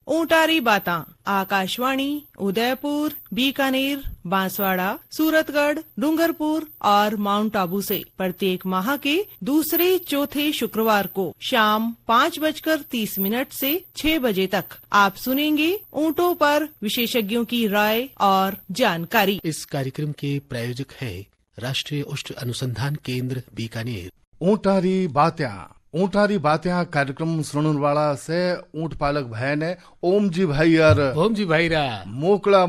ऊंटारी बातां आकाशवाणी उदयपुर, बीकानेर, बांसवाड़ा, सूरतगढ़, डूंगरपुर और माउंट आबू से प्रत्येक माह के दूसरे चौथे शुक्रवार को शाम 5:30 से 6 बजे तक आप सुनेंगे ऊंटों पर विशेषज्ञों की राय और जानकारी। इस कार्यक्रम के प्रायोजक है राष्ट्रीय उष्ट अनुसंधान केंद्र बीकानेर। ऊंटारी बात्या कार्यक्रम सुनने वाला से ऊंट पालक भाई ने ओम जी भाई और ओम जी भाई मोकला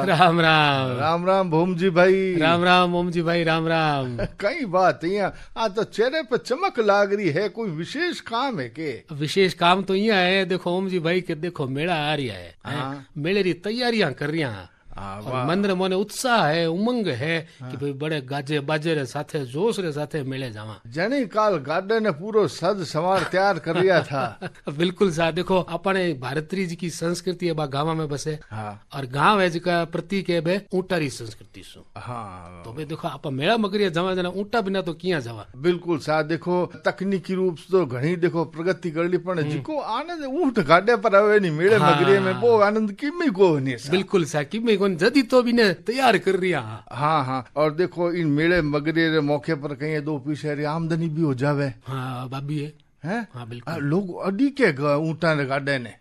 राम राम राम राम भोम जी भाई राम राम ओम जी भाई राम राम। कई बात यहाँ आज तो चेहरे पे चमक लाग रही है, कोई विशेष काम है के? विशेष काम तो यहाँ है, देखो ओम जी भाई के देखो मेला आ रहा है, मेले की तैयारियां कर रही हैं और मन रे मोने उत्साह है, उमंग है कि भाई बड़े गाजे बाजे रे साथे जोश रे साथे मिले जावा। जनी काल गाडे ने पूरो सज सवार तैयार कर लिया था। बिल्कुल सा देखो अपने भारतीय जी की संस्कृति है, बा गाँव में बसे और गाँव है जिका प्रतीक है बे ऊंटारी संस्कृति सु। तो भाई देखो आप मेला मगरिया जावा जना ऊंटा बिना तो किया जावा। बिल्कुल सा देखो तकनीकी रूप से तो घणी देखो प्रगति कर ली, पर जिको आनंद ऊंट गाडे पर आवे नहीं मेले मगरिया में वो आनंद किमी को नहीं। बिल्कुल सा किमी जदी तो भी ने तैयार कर रही। हाँ और देखो इन मेले मगरे मौके पर कहीं दो पैसे आमदनी भी हो जावे। हाँ बाबी है हाँ बिल्कुल लोग अडी के ऊँटा ने गाडे ने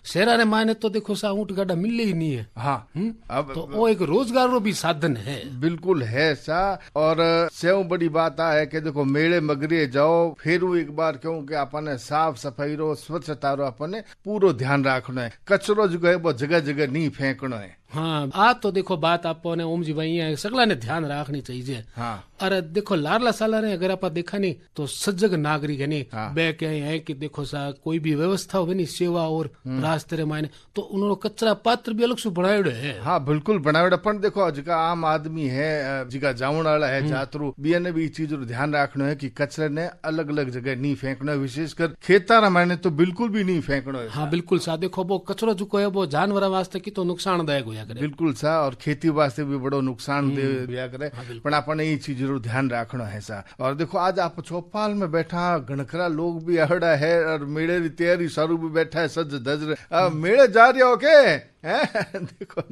शेरा ने माने तो देखो सा ऊँट गाडा मिले ही नहीं है। अब तो वो एक रोजगार रो भी साधन है। बिल्कुल है सा। और सेव बड़ी बात है कि देखो मेले मगरे जाओ फिर एक बार क्यों कि अपन साफ सफाई रो स्वच्छता रो अपन पूरा ध्यान रखना है, कचरो जो है वो जगह जगह नहीं फेंकना है। हाँ आज तो देखो बात आपने ओम जी भाई सगला ने ध्यान रखनी चाहिए। अरे देखो लारला साला ने अगर आप देखा नहीं तो सजग नागरिक है नहीं बे क्या है कि देखो सा कोई भी व्यवस्था हो नहीं सेवा और रास्ते रे मायने तो उन्होंने कचरा पात्र भी अलग से बनाये है। हाँ बिल्कुल बनाये, पर देखो जिका आम आदमी है जिका जावन वाला है जातरू बी ने भी चीज ध्यान रखना है कि कचरे ने अलग अलग जगह नहीं फेंकना है, विशेषकर खेतारा मायने तो बिल्कुल भी नहीं फेंकना है। हाँ बिल्कुल सा देखो वो कचरो जो है वो जानवर वास्ते की तो नुकसानदायक हो करे। बिल्कुल सा और खेती वास्ते भी बड़ो नुकसान दिया करे, पर अपन ये चीज जरूर ध्यान रखना है सा। और देखो आज आप चौपाल में बैठा घणखरा लोग भी अहड़ा है और मेले की तैयारी शुरू भी बैठा है सज धज मेले जा रहे हो के देखो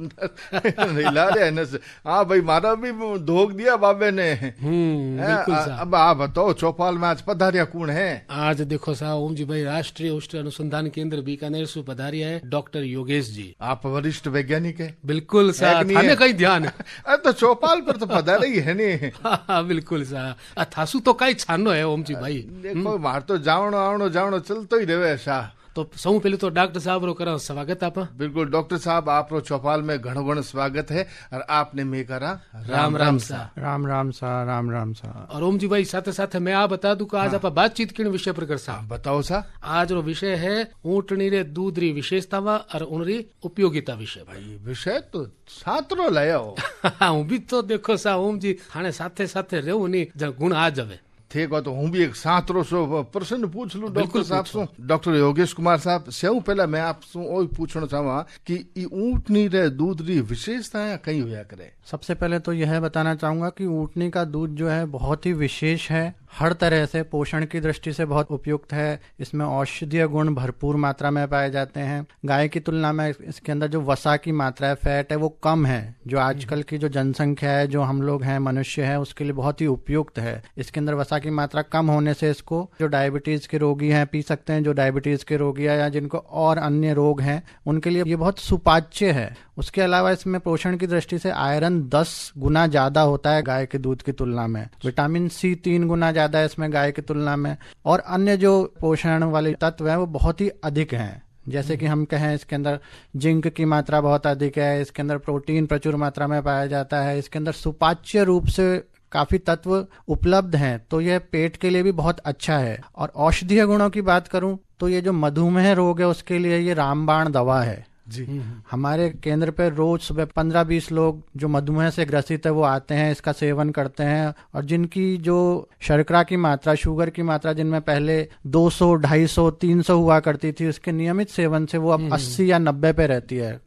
ला रहे हैं। हाँ भाई मारा भी धोख दिया बाबे ने। अब आप बताओ चौपाल में आज पधारिया कौन है? आज देखो सा ओम जी भाई राष्ट्रीय उष्ट अनुसंधान केंद्र बीकानेर से पधारिया है डॉक्टर योगेश जी। आप वरिष्ठ वैज्ञानिक है? बिल्कुल सा थाने कई ध्यान अरे तो चौपाल पर तो पधारे ही है नहीं। हाँ बिल्कुल सा थासु तो कई छानो है ओम जी भाई। देखो मार तो जावणो आवणो जावणो चलतो ही रहे सा। तो सबसे पहले तो डॉक्टर साहब रो करा स्वागत आप। बिल्कुल डॉक्टर साहब आप रो चौपाल में घणो घणो स्वागत है और आपने मैं करा राम राम सा राम राम सा राम राम सा। और ओम जी भाई साथ साथ मैं आप बता दूं आज आप बातचीत किन विषय पर कर सा बताओ सा। आज रो विषय है ऊँटनी रे दूध री विशेषता और उनरी उपयोगिता विषय। भाई विषय तो सातरो लाया हो। हूँ भी तो देखो सा ओम जी थाने साथे साथे रेहू नहीं जब गुण आ जावे ठीक है तो हूँ भी एक 700 प्रश्न पूछ लूं डॉक्टर साहब से। डॉक्टर योगेश कुमार साहब से पहला मैं आपसे पूछना चाहूँगा कि ऊँटनी रे दूध री विशेषताएं कहीं होया करे? सबसे पहले तो यह बताना चाहूंगा कि ऊँटनी का दूध जो है बहुत ही विशेष है, हर तरह से पोषण की दृष्टि से बहुत उपयुक्त है। इसमें औषधीय गुण भरपूर मात्रा में पाए जाते हैं। गाय की तुलना में इसके अंदर जो वसा की मात्रा है, फैट है, वो कम है, जो आजकल की जो जनसंख्या है, जो हम लोग हैं, मनुष्य है, उसके लिए बहुत ही उपयुक्त है। इसके अंदर वसा की मात्रा कम होने से इसको जो डायबिटीज के रोगी हैं पी सकते हैं, जो डायबिटीज के रोगी है या जिनको और अन्य रोग हैं उनके लिए ये बहुत सुपाच्य है। उसके अलावा इसमें पोषण की दृष्टि से आयरन 10 गुना ज्यादा होता है गाय के दूध की तुलना में, विटामिन सी 3 गुना ज्यादा है इसमें गाय की तुलना में, और अन्य जो पोषण वाले तत्व हैं वो बहुत ही अधिक हैं। जैसे कि हम कहें इसके अंदर जिंक की मात्रा बहुत अधिक है, इसके अंदर प्रोटीन प्रचुर मात्रा में पाया जाता है, इसके अंदर सुपाच्य रूप से काफी तत्व उपलब्ध हैं, तो यह पेट के लिए भी बहुत अच्छा है। और औषधीय गुणों की बात करूं तो ये जो मधुमेह रोग है उसके लिए ये रामबाण दवा है जी। हमारे केंद्र पे रोज सुबह 15-20 लोग जो मधुमेह से ग्रसित है वो आते हैं, इसका सेवन करते हैं, और जिनकी जो शर्करा की मात्रा, शुगर की मात्रा जिनमें पहले 200, 250, 300 हुआ करती थी, उसके नियमित सेवन से वो अब 80 या 90 पे रहती है।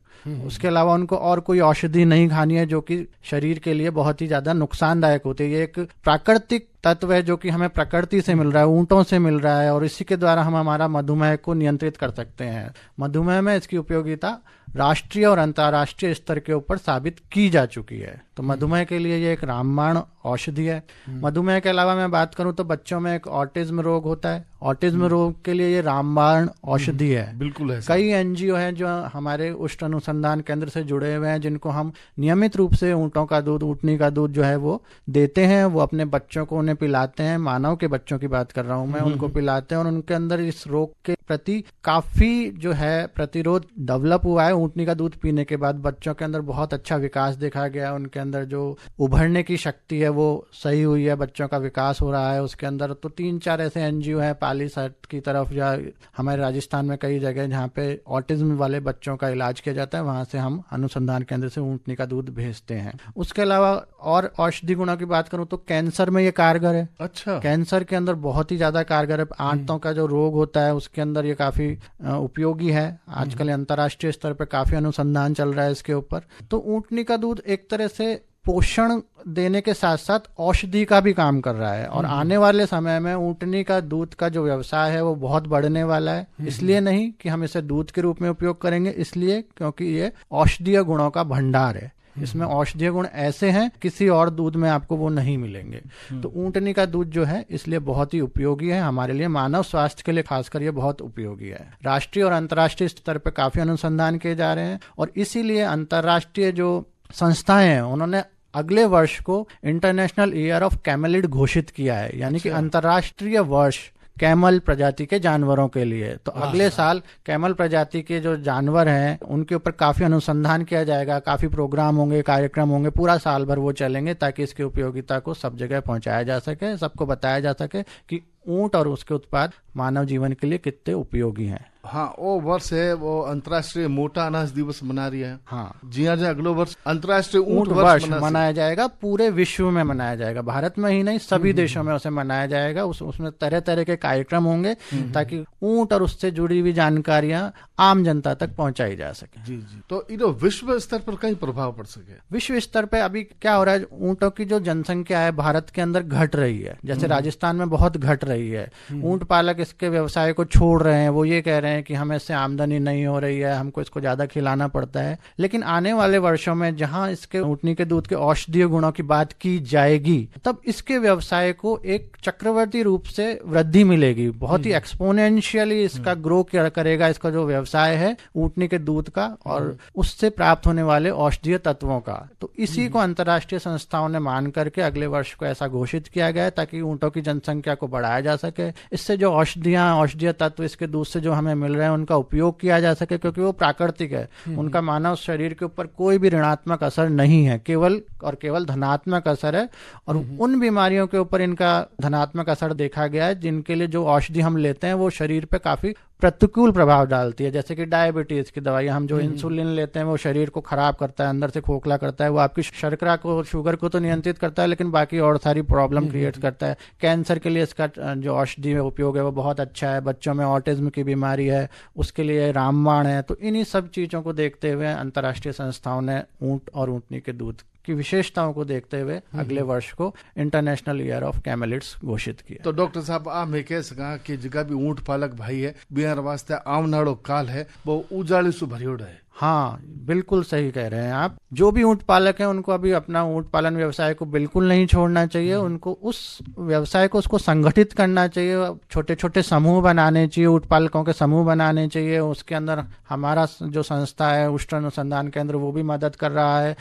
उसके अलावा उनको और कोई औषधि नहीं खानी है जो कि शरीर के लिए बहुत ही ज्यादा नुकसानदायक होती है। ये एक प्राकृतिक तत्व है जो कि हमें प्रकृति से मिल रहा है, ऊंटों से मिल रहा है, और इसी के द्वारा हम हमारा मधुमेह को नियंत्रित कर सकते हैं। मधुमेह में इसकी उपयोगिता राष्ट्रीय और अंतर्राष्ट्रीय स्तर के ऊपर साबित की जा चुकी है। तो मधुमेह के लिए ये एक रामबाण औषधि है। मधुमेह के अलावा मैं बात करूं तो बच्चों में एक ऑटिज्म रोग होता है, ऑटिज्म रोग के लिए ये रामबाण औषधि है। बिल्कुल है। कई एनजीओ हैं जो हमारे उष्ट अनुसंधान केंद्र से जुड़े हुए हैं, जिनको हम नियमित रूप से ऊंटों का दूध, ऊँटनी का दूध जो है वो देते हैं। वो अपने बच्चों को उन्हें पिलाते हैं, मानव के बच्चों की बात कर रहा हूं मैं, उनको पिलाते हैं और उनके अंदर इस रोग के प्रति काफी जो है प्रतिरोध डेवलप हुआ है। ऊँटनी का दूध पीने के बाद बच्चों के अंदर बहुत अच्छा विकास देखा गया, उनके अंदर जो उभरने की शक्ति है वो सही हुई है, बच्चों का विकास हो रहा है उसके अंदर। तो 3-4 ऐसे एनजीओ हैं पालीसट की तरफ या हमारे राजस्थान में कई जगह जहाँ पे ऑटिज्म वाले बच्चों का इलाज किया जाता है, वहां से हम अनुसंधान केंद्र से ऊँटनी का दूध भेजते हैं। उसके अलावा और औषधि गुणों की बात करूं तो कैंसर में ये कारगर है। अच्छा। कैंसर के अंदर बहुत ही ज्यादा कारगर है। आंतों का जो रोग होता है उसके अंदर ये काफी उपयोगी है। आजकल अंतर्राष्ट्रीय स्तर पर काफी अनुसंधान चल रहा है इसके ऊपर। तो ऊँटनी का दूध एक तरह से पोषण देने के साथ साथ औषधि का भी काम कर रहा है, और आने वाले समय में ऊँटनी का दूध का जो व्यवसाय है वो बहुत बढ़ने वाला है। इसलिए नहीं कि हम इसे दूध के रूप में उपयोग करेंगे, इसलिए क्योंकि ये औषधीय गुणों का भंडार है। इसमें औषधीय गुण ऐसे हैं किसी और दूध में आपको वो नहीं मिलेंगे। तो ऊँटनी का दूध जो है इसलिए बहुत ही उपयोगी है हमारे लिए, मानव स्वास्थ्य के लिए खासकर ये बहुत उपयोगी है। राष्ट्रीय और अंतर्राष्ट्रीय स्तर पर काफी अनुसंधान किए जा रहे हैं, और इसीलिए अंतर्राष्ट्रीय जो संस्थाएं हैं उन्होंने अगले वर्ष को इंटरनेशनल ईयर ऑफ कैमेलिड घोषित किया है, यानी कि अंतर्राष्ट्रीय वर्ष कैमल प्रजाति के जानवरों के लिए। तो अगले साल कैमल प्रजाति के जो जानवर हैं उनके ऊपर काफी अनुसंधान किया जाएगा, काफी प्रोग्राम होंगे, कार्यक्रम होंगे, पूरा साल भर वो चलेंगे ताकि इसकी उपयोगिता को सब जगह पहुंचाया जा सके, सबको बताया जा सके कि ऊंट और उसके उत्पाद मानव जीवन के लिए कितने उपयोगी हैं। हाँ, वो वर्ष है वो अंतर्राष्ट्रीय मोटा अनाज दिवस मना रही है। हाँ जी हाँ, अगले वर्ष अंतर्राष्ट्रीय ऊंट वर्ष मनाया जाएगा, पूरे विश्व में मनाया जाएगा, भारत में ही नहीं सभी देशों में उसे मनाया जाएगा। उसमें तरह तरह के कार्यक्रम होंगे ताकि ऊंट और उससे जुड़ी हुई जानकारियां आम जनता तक पहुंचाई जा सके। जी जी। तो इधर विश्व स्तर पर कहीं प्रभाव पड़ सके? विश्व स्तर पे अभी क्या हो रहा है, ऊंटों की जो जनसंख्या है भारत के अंदर घट रही है। जैसे राजस्थान में बहुत घट रही है। ऊंट पालक इसके व्यवसाय को छोड़ रहे हैं, वो ये कह रहे हैं कि हमें इससे आमदनी नहीं हो रही है, हमको इसको ज्यादा खिलाना पड़ता है। लेकिन आने वाले वर्षों में जहां इसके ऊँटनी के दूध के औषधीय गुणों की बात की जाएगी, तब इसके व्यवसाय को एक चक्रवर्ती रूप से वृद्धि मिलेगी। बहुत ही एक्सपोनेंशियली इसका ग्रो करेगा इसका जो व्यवसाय है ऊँटनी के दूध का और उससे प्राप्त होने वाले औषधीय तत्वों का। तो इसी को अंतर्राष्ट्रीय संस्थाओं ने मान करके अगले वर्ष को ऐसा घोषित किया गया है ताकि ऊँटों की जनसंख्या को बढ़ाया जा सके। इससे जो औषधीय तत्व इसके दूध से जो हमें मिल रहे हैं उनका उपयोग किया जा सके, क्योंकि वो प्राकृतिक है। उनका मानव शरीर के ऊपर कोई भी ऋणात्मक असर नहीं है, केवल और केवल धनात्मक असर है। और उन बीमारियों के ऊपर इनका धनात्मक असर देखा गया है जिनके लिए जो औषधि हम लेते हैं वो शरीर पे काफी प्रतिकूल प्रभाव डालती है। जैसे कि डायबिटीज की दवाई, हम जो इंसुलिन लेते हैं वो शरीर को खराब करता है, अंदर से खोखला करता है। वो आपकी शर्करा को, शुगर को तो नियंत्रित करता है, लेकिन बाकी और सारी प्रॉब्लम क्रिएट करता है। कैंसर के लिए इसका जो औषधि उपयोग है वो बहुत अच्छा है। बच्चों में ऑटिज्म की बीमारी है उसके लिए रामबाण है। तो इन्हीं सब चीजों को देखते हुए अंतर्राष्ट्रीय संस्थाओं ने ऊंट और ऊँटनी के दूध की विशेषताओं को देखते हुए अगले वर्ष को इंटरनेशनल ईयर ऑफ कैमेलिड्स घोषित किया। तो डॉक्टर साहब, आप मैं कह सका कि जगह भी ऊंट पालक भाई है बिहार वास्ते आवनाड़ो काल है वो उजाली सु भरियोड़ा है। हाँ, बिल्कुल सही कह रहे हैं आप। जो भी ऊंट पालक हैं उनको अभी अपना ऊंट पालन व्यवसाय को बिल्कुल नहीं छोड़ना चाहिए। उनको उस व्यवसाय को उसको संगठित करना चाहिए, छोटे छोटे समूह बनाने चाहिए, ऊंट पालकों के समूह बनाने चाहिए। उसके अंदर हमारा जो संस्था है उष्ट अनुसंधान केंद्र वो भी मदद कर रहा है।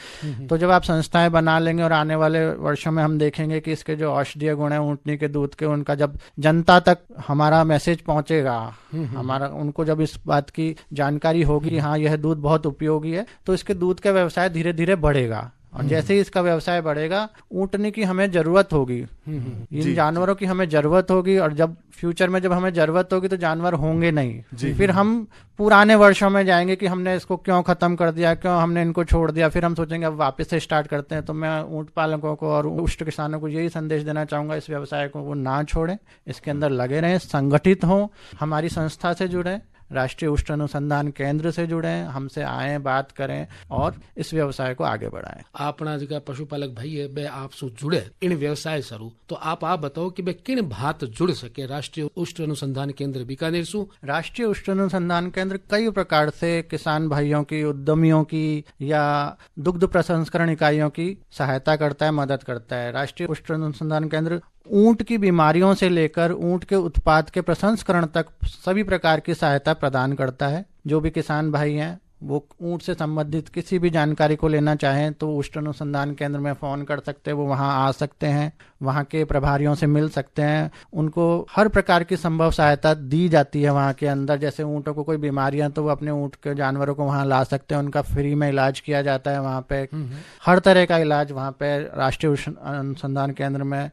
तो जब आप संस्थाएं बना लेंगे और आने वाले वर्षों में हम देखेंगे कि इसके जो औषधीय गुण है ऊँटनी के दूध के, उनका जब जनता तक हमारा मैसेज पहुंचेगा, हमारा उनको जब इस बात की जानकारी होगी हाँ यह दूध बहुत उपयोगी है, तो इसके दूध का व्यवसाय धीरे धीरे बढ़ेगा। और जैसे ही इसका व्यवसाय बढ़ेगा ऊँटनी की हमें जरूरत होगी, इन जानवरों की हमें जरूरत होगी। और जब फ्यूचर में जब हमें जरूरत होगी तो जानवर होंगे नहीं। फिर हम पुराने वर्षों में जाएंगे कि हमने इसको क्यों खत्म कर दिया, क्यों हमने इनको छोड़ दिया। फिर हम सोचेंगे अब वापस से स्टार्ट करते हैं। तो मैं ऊँट पालकों को और उष्ट किसानों को यही संदेश देना चाहूंगा, इस व्यवसाय को वो ना छोड़ें, इसके अंदर लगे रहें, संगठित हों, हमारी संस्था से जुड़ें, राष्ट्रीय उष्ण अनुसंधान केंद्र से जुड़ें, हमसे आए, बात करें और इस व्यवसाय को आगे बढ़ाएं। अपना जो पशुपालक भाई है बे आपसे जुड़े इन व्यवसाय सरू, तो आप बताओ कि बे किन भात जुड़ सके राष्ट्रीय उष्ण अनुसंधान केंद्र बीकानेर सु? राष्ट्रीय उष्ण अनुसंधान केंद्र कई प्रकार से किसान भाइयों की, उद्यमियों की या दुग्ध प्रसंस्करण इकाइयों की सहायता करता है, मदद करता है। राष्ट्रीय उष्ण अनुसंधान केंद्र ऊंट की बीमारियों से लेकर ऊंट के उत्पाद के प्रसंस्करण तक सभी प्रकार की सहायता प्रदान करता है। जो भी किसान भाई हैं वो ऊंट से संबंधित किसी भी जानकारी को लेना चाहें तो उष्ण अनुसंधान केंद्र में फ़ोन कर सकते हैं, वो वहां आ सकते हैं, वहां के प्रभारियों से मिल सकते हैं, उनको हर प्रकार की संभव सहायता दी जाती है वहां के अंदर। जैसे ऊँटों को कोई बीमारियां तो वो अपने ऊँट के जानवरों को वहां ला सकते हैं, उनका फ्री में इलाज किया जाता है वहां पे। हर तरह का इलाज वहां पे राष्ट्रीय उष्ण अनुसंधान केंद्र में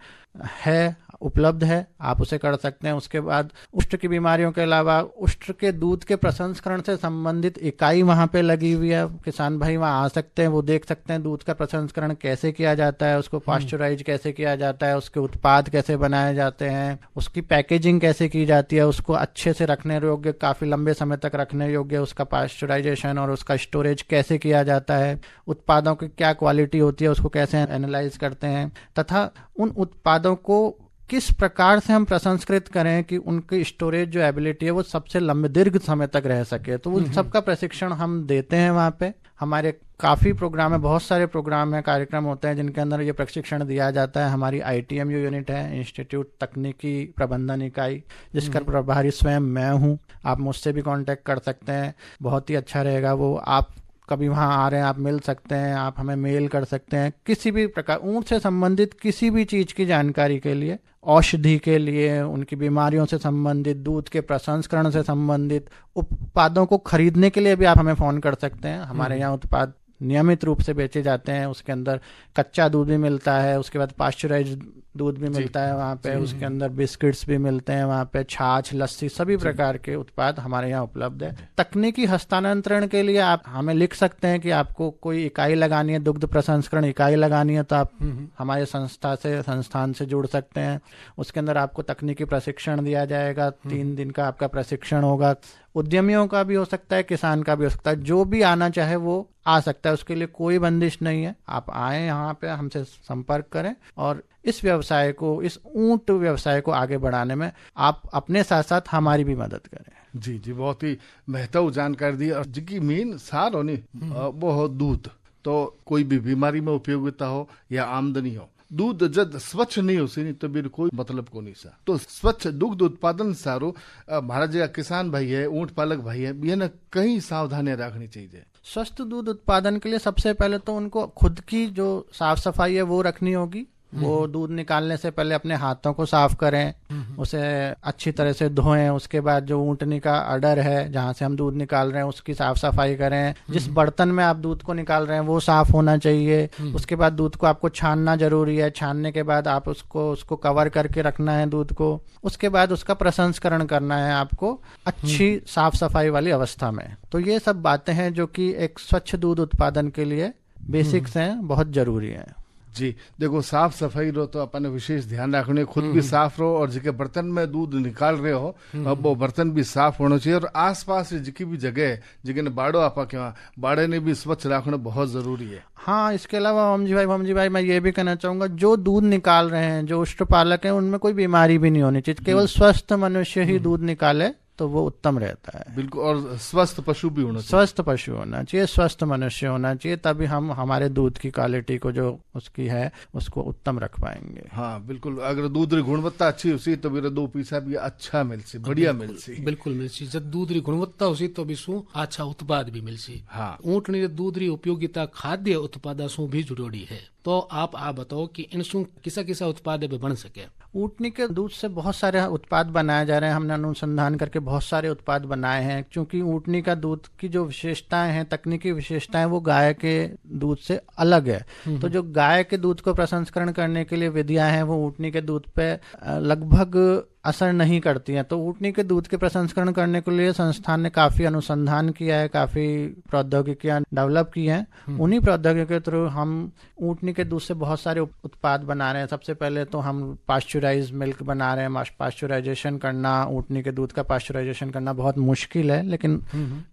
है, उपलब्ध है, आप उसे कर सकते हैं। उसके बाद उष्ण की बीमारियों के अलावा उष्ण के दूध के प्रसंस्करण से संबंधित इकाई वहां पे लगी हुई है, किसान भाई वहां आ सकते हैं, वो देख सकते हैं दूध का प्रसंस्करण कैसे किया जाता है, उसको पास्चराइज कैसे किया जाता है, उसके उत्पाद कैसे बनाए जाते हैं, उसकी पैकेजिंग कैसे की जाती है, उसको अच्छे से रखने योग्य, काफी लंबे समय तक रखने योग्य उसका पास्चराइजेशन और उसका स्टोरेज कैसे किया जाता है, उत्पादों की क्या क्वालिटी होती है उसको कैसे एनालाइज करते हैं, तथा उन उत्पादों को किस प्रकार से हम प्रसंस्कृत करें कि उनकी स्टोरेज जो एबिलिटी है वो सबसे लंबे दीर्घ समय तक रह सके। तो उन सबका प्रशिक्षण हम देते हैं वहाँ पे। हमारे काफ़ी प्रोग्राम है, बहुत सारे प्रोग्राम है, कार्यक्रम होते हैं जिनके अंदर ये प्रशिक्षण दिया जाता है। हमारी ITMU यूनिट है, इंस्टीट्यूट तकनीकी प्रबंधन इकाई, जिसका प्रभारी स्वयं मैं हूँ। आप मुझसे भी कांटेक्ट कर सकते हैं, बहुत ही अच्छा रहेगा वो। आप कभी वहाँ आ रहे हैं, आप मिल सकते हैं, आप हमें मेल कर सकते हैं। किसी भी प्रकार ऊँट से संबंधित किसी भी चीज़ की जानकारी के लिए, औषधि के लिए, उनकी बीमारियों से संबंधित, दूध के प्रसंस्करण से संबंधित उत्पादों को खरीदने के लिए भी आप हमें फ़ोन कर सकते हैं। हमारे यहाँ उत्पाद नियमित रूप से बेचे जाते हैं, उसके अंदर कच्चा दूध भी मिलता है, उसके बाद पास्चराइज्ड दूध भी मिलता है वहाँ पे, उसके अंदर बिस्किट्स भी मिलते हैं वहाँ पे, छाछ, लस्सी, सभी प्रकार के उत्पाद हमारे यहाँ उपलब्ध है। तकनीकी हस्तांतरण के लिए आप हमें लिख सकते हैं कि आपको कोई इकाई लगानी है, दुग्ध प्रसंस्करण इकाई लगानी है, तो आप हमारे संस्थान से जुड़ सकते हैं। उसके अंदर आपको तकनीकी प्रशिक्षण दिया जाएगा, 3 दिन का आपका प्रशिक्षण होगा। उद्यमियों का भी हो सकता है, किसान का भी हो सकता है, जो भी आना चाहे वो आ सकता है, उसके लिए कोई बंदिश नहीं है। आप आए यहाँ पे, हमसे संपर्क करें और इस व्यवसाय को, इस ऊंट व्यवसाय को आगे बढ़ाने में आप अपने साथ साथ हमारी भी मदद करें। जी जी, बहुत ही महत्व जानकारी दी। और जिसकी मेन सार हो वो हो दूध। तो कोई भी बीमारी में उपयोगिता हो या आमदनी हो, दूध जब स्वच्छ नहीं हो सी तो भी कोई मतलब को नहीं सा। तो स्वच्छ दुग्ध उत्पादन सारो महाराज जो किसान भाई है, ऊंट पालक भाई है, ये न कई सावधानियां रखनी चाहिए। स्वस्थ दूध उत्पादन के लिए सबसे पहले तो उनको खुद की जो साफ सफाई है वो रखनी होगी। वो दूध निकालने से पहले अपने हाथों को साफ करें, उसे अच्छी तरह से धोएं। उसके बाद जो ऊंटनी का अडर है जहाँ से हम दूध निकाल रहे हैं उसकी साफ सफाई करें। जिस बर्तन में आप दूध को निकाल रहे हैं वो साफ होना चाहिए। उसके बाद दूध को आपको छानना जरूरी है। छानने के बाद आप उसको कवर करके रखना है दूध को। उसके बाद उसका प्रसंस्करण करना है आपको अच्छी साफ सफाई वाली अवस्था में। तो ये सब बातें हैं जो कि एक स्वच्छ दूध उत्पादन के लिए बेसिक्स हैं, बहुत जरूरी है। जी देखो, साफ सफाई रो तो अपन विशेष ध्यान रखने, खुद भी साफ रहो और जिके बर्तन में दूध निकाल रहे हो अब वो बर्तन भी साफ होना चाहिए। और आसपास जिकी भी जगह है जिके बाड़ो आपा क्या बाड़े ने भी स्वच्छ रखना बहुत जरूरी है। हाँ, इसके अलावा हमजी भाई मैं ये भी कहना चाहूंगा, जो दूध निकाल रहे हैं, जो उष्ट पालक हैं, उनमें कोई बीमारी भी नहीं होनी चाहिए। केवल स्वस्थ मनुष्य ही दूध निकाले तो वो उत्तम रहता है। बिल्कुल, और स्वस्थ पशु भी होना चाहिए। स्वस्थ पशु होना चाहिए, स्वस्थ मनुष्य होना चाहिए, तभी हम हमारे दूध की क्वालिटी को जो उसकी है उसको उत्तम रख पाएंगे। हाँ बिल्कुल, अगर दूध की गुणवत्ता अच्छी होसी तो भी 2 पैसा भी अच्छा मिलसी, बढ़िया मिलसी। बिल्कुल मिलसी। जब दूध की गुणवत्ता होसी तो भी सु अच्छा उत्पाद भी मिलसी। हाँ, ऊँटनी दूध की उपयोगिता खाद्य उत्पाद सु भी जुड़ी है। तो आप बताओ कि इनसु किसा किसा उत्पाद बन सके। ऊँटनी के दूध से बहुत सारे उत्पाद बनाए जा रहे हैं। हमने अनुसंधान करके बहुत सारे उत्पाद बनाए हैं। क्योंकि ऊँटनी का दूध की जो विशेषताएं हैं, तकनीकी विशेषताएं, वो गाय के दूध से अलग है। तो जो गाय के दूध को प्रसंस्करण करने के लिए विधियां हैं वो ऊँटनी के दूध पे लगभग असर नहीं करती हैं। तो ऊँटनी के दूध के प्रसंस्करण करने के लिए संस्थान ने काफ़ी अनुसंधान किया है, काफ़ी प्रौद्योगिकियाँ डेवलप की हैं। उन्हीं प्रौद्योगिकी के थ्रू हम ऊँटनी के दूध से बहुत सारे उत्पाद बना रहे हैं। सबसे पहले तो हम पाश्चराइज मिल्क बना रहे हैं। पाश्चराइजेशन करना, ऊँटनी के दूध का पाश्चराइजेशन करना बहुत मुश्किल है, लेकिन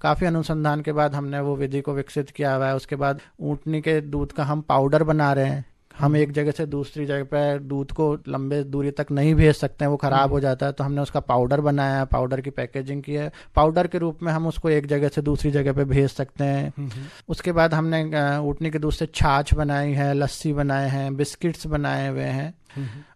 काफ़ी अनुसंधान के बाद हमने वो विधि को विकसित किया हुआ है। उसके बाद ऊँटनी के दूध का हम पाउडर बना रहे हैं। हम एक जगह से दूसरी जगह पे दूध को लंबे दूरी तक नहीं भेज सकते हैं, वो खराब हो जाता है, तो हमने उसका पाउडर बनाया है, पाउडर की पैकेजिंग की है। पाउडर के रूप में हम उसको एक जगह से दूसरी जगह पे भेज सकते हैं। उसके बाद हमने ऊँटनी के दूध से छाछ बनाई है, लस्सी बनाए हैं, बिस्किट्स बनाए हुए हैं।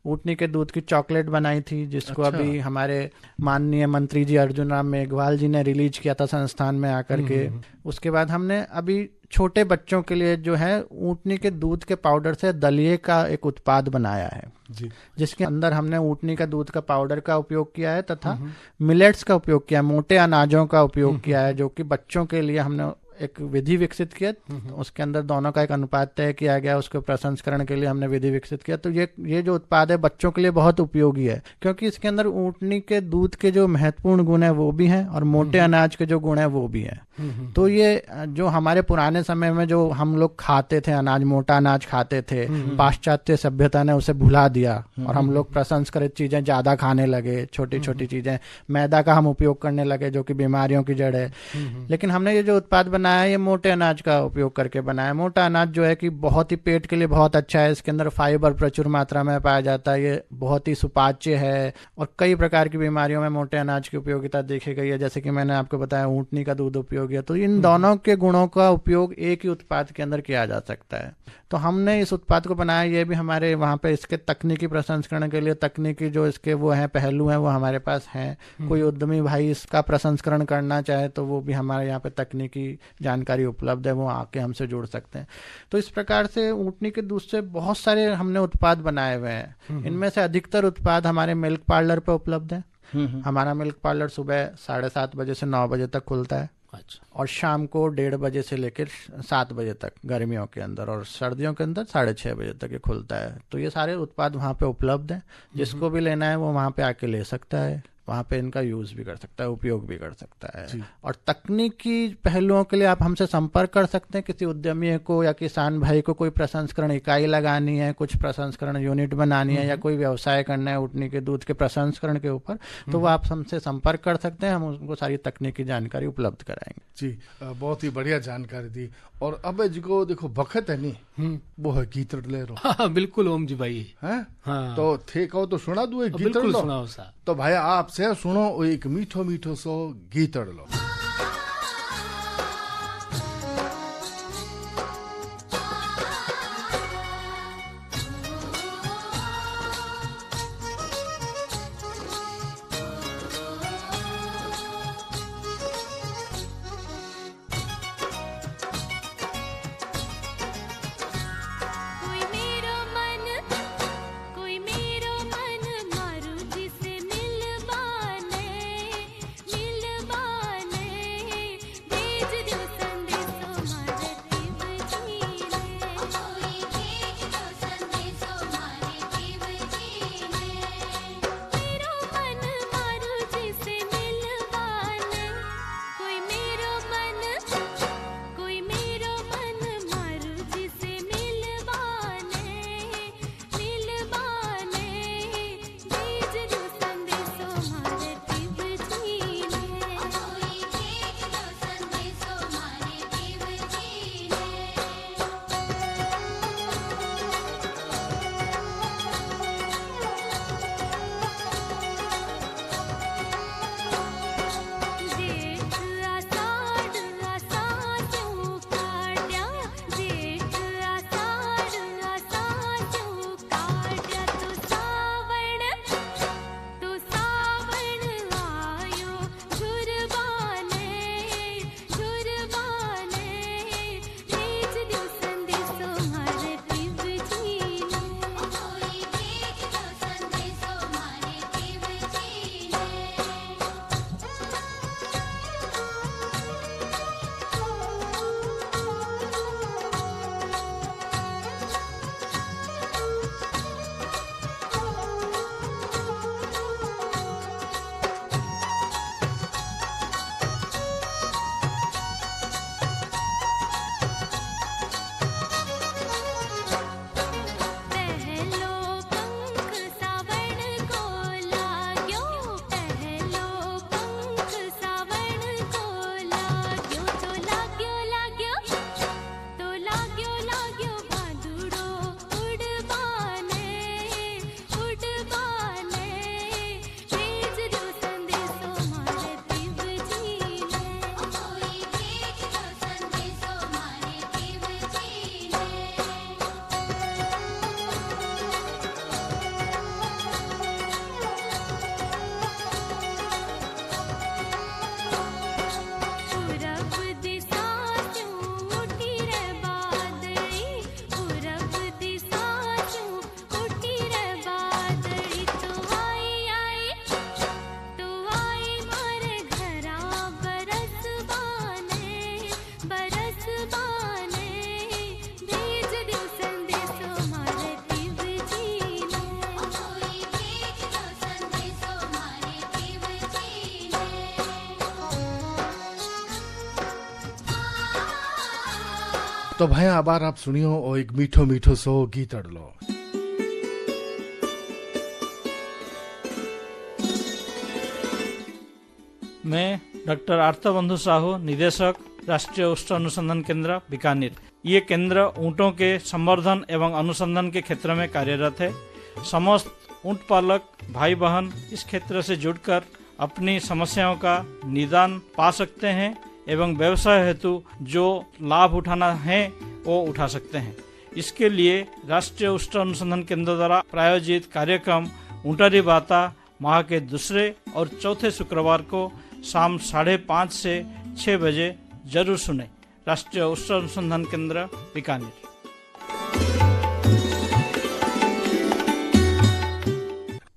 ऊँटनी के दूध की चॉकलेट बनाई थी, जिसको अभी हमारे माननीय मंत्री जी अर्जुन राम मेघवाल जी ने रिलीज किया था संस्थान में आकर के। उसके बाद हमने अभी छोटे बच्चों के लिए जो है ऊँटनी के दूध के पाउडर से दलिये का एक उत्पाद बनाया है जी, जिसके अंदर हमने ऊँटनी का दूध का पाउडर का उपयोग किया है तथा मिलेट्स का उपयोग किया है, मोटे अनाजों का उपयोग किया है, जो कि बच्चों के लिए हमने एक विधि विकसित किया। उसके अंदर दोनों का एक अनुपात तय किया गया, उसके प्रसंस्करण के लिए हमने विधि विकसित किया। तो ये जो उत्पाद है बच्चों के लिए बहुत उपयोगी है, क्योंकि इसके अंदर ऊँटनी के दूध के जो महत्वपूर्ण गुण है वो भी हैं और मोटे अनाज के जो गुण है वो भी है। तो ये जो हमारे पुराने समय में जो हम लोग खाते थे अनाज, मोटा अनाज खाते थे, पाश्चात्य सभ्यता ने उसे भुला दिया और हम लोग प्रसंस्कृत चीजें ज्यादा खाने लगे, छोटी छोटी चीजें, मैदा का हम उपयोग करने लगे जो कि बीमारियों की जड़ है। लेकिन हमने ये जो उत्पाद बनाया है ये मोटे अनाज का उपयोग करके बनाया। मोटा अनाज जो है कि बहुत ही पेट के लिए बहुत अच्छा है, इसके अंदर फाइबर प्रचुर मात्रा में पाया जाता है, ये बहुत ही सुपाच्य है और कई प्रकार की बीमारियों में मोटे अनाज की उपयोगिता देखी गई है। जैसे कि मैंने आपको बताया ऊँटनी का दूध उपयोगी है, तो इन दोनों के गुणों का उपयोग एक ही उत्पाद के अंदर किया जा सकता है। तो हमने इस उत्पाद को बनाया, ये भी हमारे वहाँ पे इसके तकनीकी प्रसंस्करण के लिए तकनीकी जो इसके वो हैं पहलू हैं वो हमारे पास हैं। कोई उद्यमी भाई इसका प्रसंस्करण करना चाहे तो वो भी हमारे यहाँ पे तकनीकी जानकारी उपलब्ध है, वो आके हमसे जुड़ सकते हैं। तो इस प्रकार से ऊँटनी के दूध से बहुत सारे हमने उत्पाद बनाए हुए हैं। इनमें से अधिकतर उत्पाद हमारे मिल्क पार्लर पे उपलब्ध है। हमारा मिल्क पार्लर सुबह 7:30 बजे से 9 बजे तक खुलता है। अच्छा। और शाम को 1:30 बजे से लेकर 7 बजे तक गर्मियों के अंदर, और सर्दियों के अंदर 6:30 बजे तक ये खुलता है। तो ये सारे उत्पाद वहाँ पे उपलब्ध हैं, जिसको भी लेना है वो वहाँ पे आके ले सकता है, वहाँ पे इनका यूज भी कर सकता है, उपयोग भी कर सकता है। और तकनीकी पहलुओं के लिए आप हमसे संपर्क कर सकते हैं। किसी उद्यमी को या किसान भाई को कोई प्रसंस्करण इकाई लगानी है, कुछ प्रसंस्करण यूनिट बनानी है या कोई व्यवसाय करना है ऊँटनी के दूध के प्रसंस्करण के ऊपर, तो वो आप हमसे संपर्क कर सकते हैं, हम उनको सारी तकनीकी जानकारी उपलब्ध कराएंगे। जी, बहुत ही बढ़िया जानकारी दी। और अब जी को देखो बखत है नहीं, वो है गीतड़ ले रो। हाँ, बिल्कुल ओम जी भाई है। हाँ। तो थे कहो तो सुना दू एक गीतड़ बिल्कुल लो। सुनाओ सा। तो भाई आपसे सुनो एक मीठो मीठो सो गीतड़ लो। कोई मेरो मन मारू जिसे मिलबाने तो भाई आबार आप सुनियो और एक मीठो मीठो सो गीत अड़लो। मैं डॉक्टर आर्तबंधु साहू, निदेशक राष्ट्रीय उष्ट अनुसंधान केंद्र बीकानेर। ये केंद्र ऊँटों के संवर्धन एवं अनुसंधान के क्षेत्र में कार्यरत है। समस्त ऊँट पालक भाई बहन इस क्षेत्र से जुड़कर अपनी समस्याओं का निदान पा सकते हैं एवं व्यवसाय हेतु जो लाभ उठाना है वो उठा सकते हैं। इसके लिए राष्ट्रीय उष्ट अनुसंधान केंद्र द्वारा प्रायोजित कार्यक्रम ऊँटारी बाता माह के दूसरे और चौथे शुक्रवार को शाम 5:30 से 6 बजे जरूर सुने। राष्ट्रीय उष्ट अनुसंधान केंद्र बीकानेर।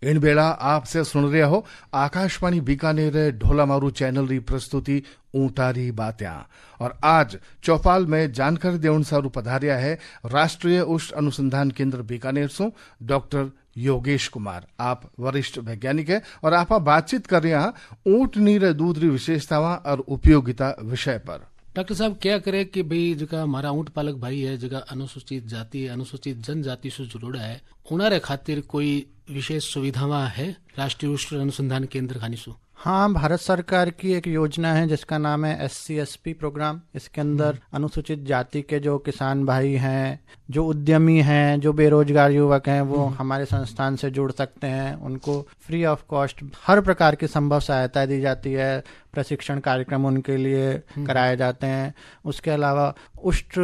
इन बेड़ा आपसे सुन रहे हो आकाशवाणी बीकानेर ढोलामारू चैनल री प्रस्तुति ऊँटारी बात्या। और आज चौपाल में जानकारी देवन सारू पधारिया है राष्ट्रीय उष्ट अनुसंधान केंद्र बीकानेर से डॉक्टर योगेश कुमार। आप वरिष्ठ वैज्ञानिक है और आप बातचीत कर रहे हैं ऊँटनी रे दूध री विशेषतावां और उपयोगिता विषय पर। डॉक्टर साहब क्या करे कि भाई जगह हमारा ऊँट पालक भाई है, जगह अनुसूचित जाति अनुसूचित जनजाति से जुड़ा है, उनारे खातिर कोई विशेष सुविधावां है राष्ट्रीय उष्ट अनुसंधान केंद्र खानी सु? हाँ, भारत सरकार की एक योजना है जिसका नाम है SC/SP प्रोग्राम। इसके अंदर अनुसूचित जाति के जो किसान भाई हैं, जो उद्यमी हैं, जो बेरोजगार युवक हैं, वो हमारे संस्थान से जुड़ सकते हैं। उनको फ्री ऑफ कॉस्ट हर प्रकार की संभव सहायता दी जाती है। प्रशिक्षण कार्यक्रम उनके लिए कराए जाते हैं। उसके अलावा उष्ट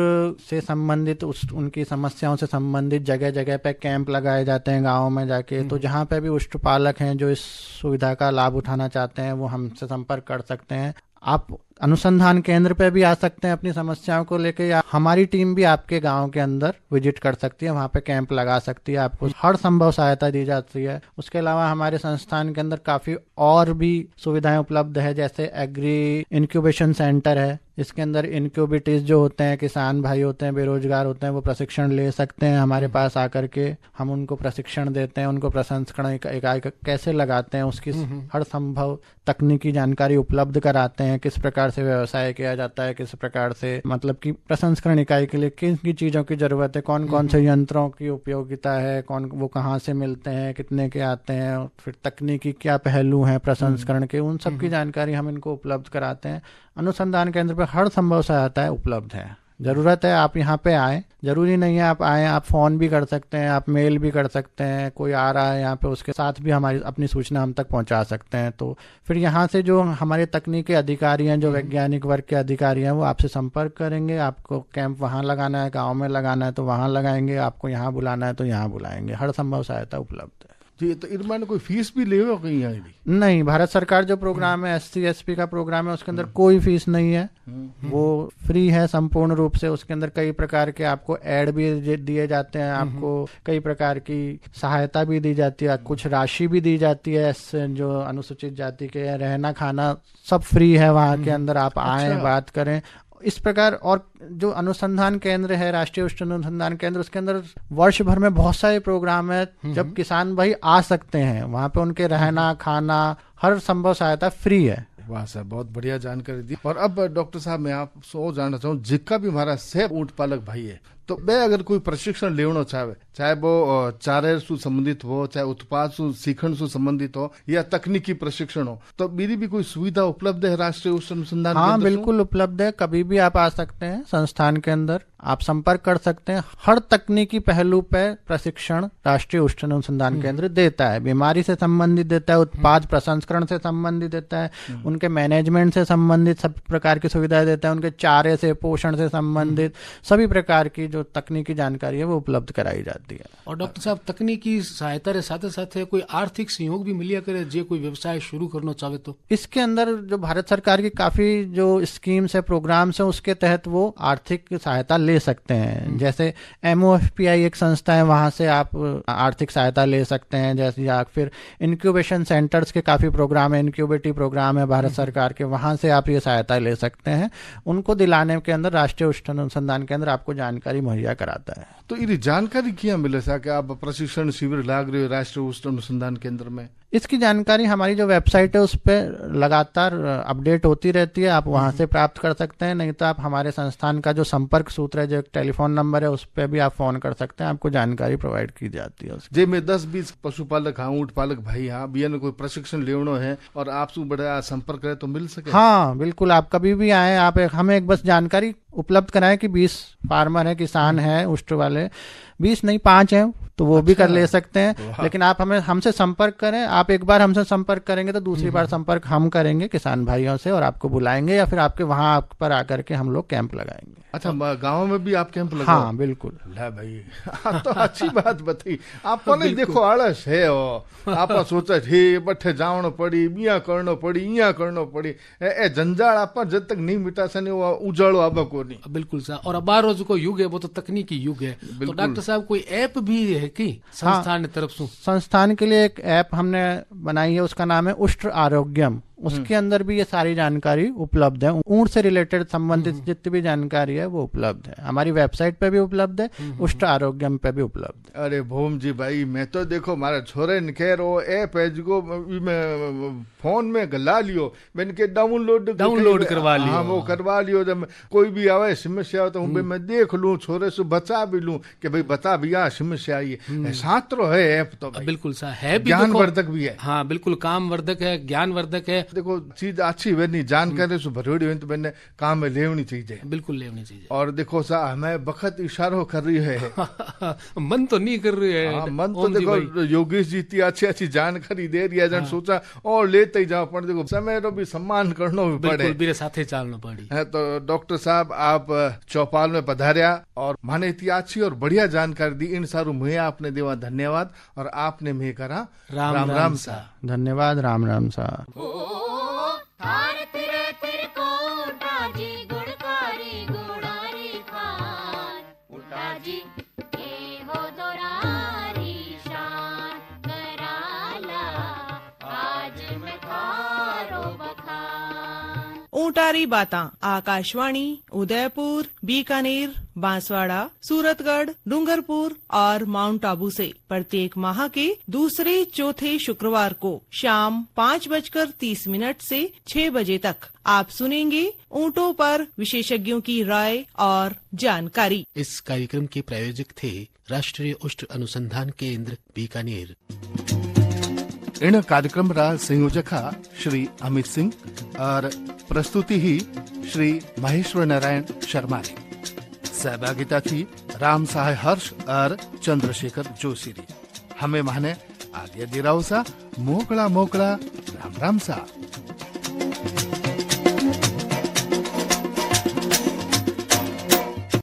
से संबंधित उनकी समस्याओं से संबंधित जगह जगह पे कैंप लगाए जाते हैं गाँव में जाके। तो जहाँ पे भी उष्ट पालक हैं जो इस सुविधा का लाभ उठाना चाहते हैं वो हमसे संपर्क कर सकते हैं। आप अनुसंधान केंद्र पे भी आ सकते हैं अपनी समस्याओं को लेके, या हमारी टीम भी आपके गांव के अंदर विजिट कर सकती है, वहां पे कैंप लगा सकती है, आपको हर संभव सहायता दी जाती है। उसके अलावा हमारे संस्थान के अंदर काफी और भी सुविधाएं उपलब्ध है, जैसे एग्री इंक्यूबेशन सेंटर है। इसके अंदर इनक्यूबिटीज जो होते हैं, किसान भाई होते हैं, बेरोजगार होते हैं, वो प्रशिक्षण ले सकते हैं हमारे पास आकर के। हम उनको प्रशिक्षण देते हैं, उनको प्रसंस्करण इकाई कैसे लगाते हैं उसकी हर संभव तकनीकी जानकारी उपलब्ध कराते हैं। किस प्रकार से व्यवसाय किया जाता है, किस प्रकार से मतलब कि प्रसंस्करण इकाई के लिए किन किन चीजों की जरूरत है, कौन कौन से यंत्रों की उपयोगिता है, वो कहाँ से मिलते हैं, कितने के आते हैं, फिर तकनीकी क्या पहलू हैं प्रसंस्करण के, उन सब की जानकारी हम इनको उपलब्ध कराते हैं। अनुसंधान केंद्र पर हर संभव सहायता उपलब्ध है। जरूरत है आप यहाँ पे आए, जरूरी नहीं है आप आए, आप फोन भी कर सकते हैं, आप मेल भी कर सकते हैं। कोई आ रहा है यहाँ पे उसके साथ भी हमारी अपनी सूचना हम तक पहुँचा सकते हैं। तो फिर यहाँ से जो हमारे तकनीकी अधिकारी हैं, जो वैज्ञानिक वर्ग के अधिकारी हैं, वो आपसे संपर्क करेंगे। आपको कैंप वहाँ लगाना है, गाँव में लगाना है तो वहाँ लगाएंगे, आपको यहाँ बुलाना है तो यहाँ बुलाएंगे। हर संभव सहायता उपलब्ध है जी। तो इनमें कोई फीस भी ले कहीं यहाँ? नहीं, भारत सरकार जो प्रोग्राम है SC/SP का प्रोग्राम है, उसके अंदर कोई फीस नहीं है, वो फ्री है संपूर्ण रूप से। उसके अंदर कई प्रकार के आपको ऐड भी दिए जाते हैं, आपको कई प्रकार की सहायता भी दी जाती है, कुछ राशि भी दी जाती है। जो अनुसूचित जाति के रहना खाना सब फ्री है वहाँ के अंदर। आप आए, बात करें इस प्रकार। और जो अनुसंधान केंद्र है राष्ट्रीय उष्ट अनुसंधान केंद्र, उसके अंदर वर्ष भर में बहुत सारे प्रोग्राम है जब किसान भाई आ सकते हैं। वहाँ पे उनके रहना खाना हर संभव सहायता फ्री है। वाह सर, बहुत बढ़िया जानकारी दी। और अब डॉक्टर साहब मैं आप सो जानना चाहूँ, जिसका भी हमारा सेब ऊँट पालक भाई है, तो वे अगर कोई प्रशिक्षण लेना चाहे, चाहे वो चारे से संबंधित हो, चाहे उत्पाद से सीखण से संबंधित हो, या तकनीकी प्रशिक्षण हो, तो मेरी भी कोई सुविधा उपलब्ध है राष्ट्रीय उष्ट अनुसंधान? हाँ, बिल्कुल उपलब्ध है। कभी भी आप आ सकते हैं संस्थान के अंदर, आप संपर्क कर सकते हैं। हर तकनीकी पहलू पे प्रशिक्षण राष्ट्रीय उष्ट अनुसंधान केंद्र देता है। बीमारी से संबंधित देता है, उत्पाद प्रसंस्करण से संबंधित देता है, उनके मैनेजमेंट से संबंधित सब प्रकार की सुविधाएं देता है, उनके चारे से पोषण से संबंधित सभी प्रकार की जो तकनीकी जानकारी है वो उपलब्ध कराई जाती है। और डॉक्टर साहब, तकनीकी सहायता के साथ साथ कोई आर्थिक सहयोग भी मिलिया करे जे कोई व्यवसाय शुरू करना चाहे तो? इसके अंदर जो भारत सरकार की काफी जो स्कीम्स है, प्रोग्राम्स है, उसके तहत वो आर्थिक सहायता ले सकते हैं। जैसे MOFPI एक संस्था है, वहां से आप आर्थिक सहायता ले सकते हैं। जैसे या फिर इंक्यूबेशन सेंटर्स के काफी प्रोग्राम है, इंक्यूबेटिव प्रोग्राम है भारत सरकार के, वहां से आप ये सहायता ले सकते हैं। उनको दिलाने के अंदर राष्ट्रीय उष्ट अनुसंधान केंद्र आपको जानकारी मुहैया कराता है। तो ये जानकारी क्या मिले सा कि आप प्रशिक्षण शिविर लाग रहे हो राष्ट्रीय उष्ट अनुसंधान केंद्र में? इसकी जानकारी हमारी जो वेबसाइट है उस पर लगातार अपडेट होती रहती है, आप वहां से प्राप्त कर सकते हैं। नहीं तो आप हमारे संस्थान का जो संपर्क सूत्र है, जो एक टेलीफोन नंबर है, उस पर भी आप फोन कर सकते हैं, आपको जानकारी प्रोवाइड की जाती है उसकी। जे में 10-20 पशुपालक हाँ, ऊँट पालक भाई हाँ, बिया ने कोई प्रशिक्षण लेवनो है और आपसे बड़ा संपर्क करे तो मिल सके। हाँ बिल्कुल, आप कभी भी आए, आप हमें एक बस जानकारी उपलब्ध कराएं कि 20 फार्मर है, किसान है, उष्ट वाले 20 नहीं 5 हैं तो वो भी कर ले सकते हैं। लेकिन आप हमसे संपर्क करें, आप एक बार हमसे संपर्क करेंगे तो दूसरी बार संपर्क हम करेंगे किसान भाइयों से और आपको बुलाएंगे या फिर आपके वहां पर आकर के हम लोग कैंप लगाएंगे। अच्छा, गाँव में भी आप कैंप लगाओ? हाँ बिल्कुल। ला भाई तो अच्छी बात बताई आपको। नहीं देखो आलस है आप सोचा थे बठे जावनो पड़ी, बिया करनो पड़ी, इया करनो पड़ी, ए जंजाल आप जब तक नहीं मिटा सने वो उजाड़ो आबा को नहीं। बिल्कुल सर। और अब रोज को युग है वो तो तकनीकी युग है, तो डॉक्टर साहब कोई ऐप भी है कि संस्थान की तरफ से? संस्थान के लिए एक ऐप हमने बनाई है, उसका नाम है उष्ट आरोग्यम। उसके अंदर भी ये सारी जानकारी उपलब्ध है, ऊंट से रिलेटेड संबंधित जितनी भी जानकारी है वो उपलब्ध है। हमारी वेबसाइट पे भी उपलब्ध है, उष्ट आरोग्यम पे भी उपलब्ध है। अरे भोम जी भाई, मैं तो देखो मारे छोरे ने कह रो ऐप है जो मैं फोन में गला लियो, मैंने के डाउनलोड करवा लियो। हाँ वो करवा लियो, जब कोई भी आवे समस्या हो तो मैं देख लूं, छोरे से बचा भी लूं कि भाई बता भैया समस्या आई है। छात्रो है ऐप तो बिल्कुल सर है, ज्ञानवर्धक भी है। हाँ बिल्कुल, कामवर्धक है, ज्ञानवर्धक है। देखो चीज अच्छी है नहीं, जानकारी से भरोड़ी हुई तो मैंने काम में लेवनी चाहिए, बिल्कुल लेवनी चाहिए। और देखो सा हमें बखत इशारों कर रही है मन तो नहीं कर रही है। हाँ, मन तो देखो योगेश जी इतनी अच्छी अच्छी जानकारी दे रही है, जन सोचा और लेते ही जाओ, पर देखो समय रो भी सम्मान करना भी पड़े, मेरे साथे चलना पड़ी है। तो डॉक्टर साहब आप चौपाल में पधारिया और माने इतनी अच्छी और बढ़िया जानकारी दी, इन सारू मुझे आपने देवा धन्यवाद, और आपने मैं करा राम राम सा धन्यवाद। राम राम सा। ऊंटारी बातां आकाशवाणी उदयपुर, बीकानेर, बांसवाड़ा, सूरतगढ़, डूंगरपुर और माउंट आबू से प्रत्येक माह के दूसरे चौथे शुक्रवार को शाम 5:30 से 6 बजे तक आप सुनेंगे ऊंटों पर विशेषज्ञों की राय और जानकारी। इस कार्यक्रम के प्रायोजक थे राष्ट्रीय उष्ट अनुसंधान केंद्र बीकानेर। इन कार्यक्रम रा संयोजक श्री अमित सिंह और प्रस्तुति ही श्री महेश्वर नारायण शर्मा ने। सहभागिता थी राम सहाय हर्ष और चंद्रशेखर जोशी री। हमें माने आगे दिराव सा मोकला मोकला राम राम सा।